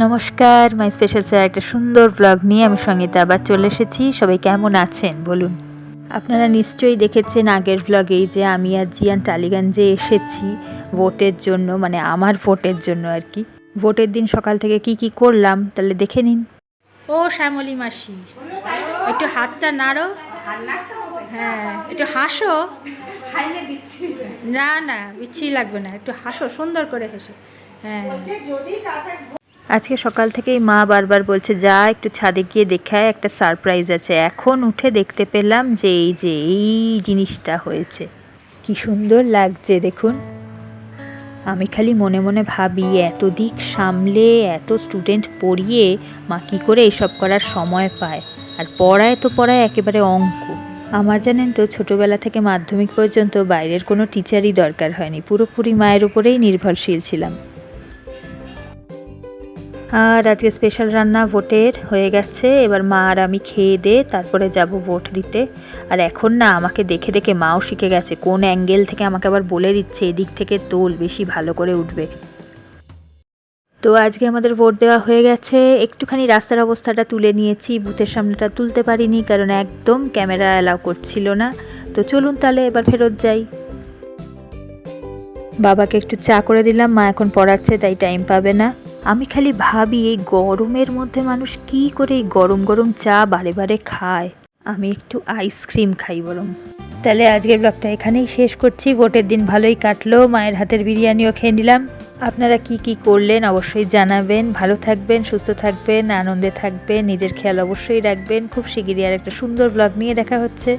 নমস্কার, মাই special sir একটা সুন্দর ব্লগ নিয়ে আমি সঙ্গীতা আবার চলে এসেছি। সবাই কেমন আছেন বলুন। আপনারা নিশ্চয়ই দেখেছেন আগের ব্লগেই যে আমি আর জিয়ান টালিগঞ্জে এসেছি ভোটের জন্য, মানে আমার ভোটের জন্য আর কি। ভোটের দিন সকাল থেকে কি কি করলাম তাহলে দেখে নিন। ও শ্যামলী মাসি, একটু হাতটা নাড়ো। হ্যাঁ, একটু হাসো। না না, বিচ্ছিরি লাগবে না, একটু হাসো সুন্দর করে হেসে। হ্যাঁ, আজকে সকাল থেকেই মা বারবার বলছে যা একটু ছাদে গিয়ে দেখায়, একটা সারপ্রাইজ আছে। এখন উঠে দেখতে পেলাম যে এই জিনিসটা হয়েছে, কি সুন্দর লাগছে দেখুন। আমি খালি মনে মনে ভাবি এত দিক সামলে এত স্টুডেন্ট পড়িয়ে মা কী করে এসব করার সময় পায়। আর পড়ায় তো পড়ায় একেবারে অঙ্ক। আমার জানেন তো ছোটোবেলা থেকে মাধ্যমিক পর্যন্ত বাইরের কোনো টিচারই দরকার হয়নি, পুরোপুরি মায়ের উপরেই নির্ভরশীল ছিলাম। আর আজকে স্পেশাল রান্না ভোটের হয়ে গেছে, এবার মা আর আমি খেয়ে দে তারপরে যাব ভোট দিতে। আর এখন না আমাকে দেখে দেখে মাও শিখে গেছে, কোন অ্যাঙ্গেল থেকে আমাকে আবার বলে দিচ্ছে এদিক থেকে তোল, বেশি ভালো করে উঠবে। তো আজকে আমাদের ভোট দেওয়া হয়ে গেছে। একটুখানি রাস্তার অবস্থাটা তুলে নিয়েছি, বুথের সামনেটা তুলতে পারিনি কারণ একদম ক্যামেরা অ্যালাউ করছিল না। তো চলুন তাহলে এবার ফেরত যাই। বাবাকে একটু চা করে দিলাম, মা এখন পড়াচ্ছে তাই টাইম পাবে না। আমি খালি ভাবি এই গরমের মধ্যে মানুষ কি করে এই গরম গরম চা বারে বারে খায়। আমি একটু আইসক্রিম খাই বরং। তাহলে আজকের ব্লগটা এখানেই শেষ করছি। ভোটের দিন ভালোই কাটলো, মায়ের হাতের বিরিয়ানিও খেয়ে নিলাম। আপনারা কি কি করলেন অবশ্যই জানাবেন। ভালো থাকবেন, সুস্থ থাকবেন, আনন্দে থাকবেন, নিজের খেয়াল অবশ্যই রাখবেন। খুব শিগগিরই আর একটা সুন্দর ব্লগ নিয়ে দেখা হচ্ছে।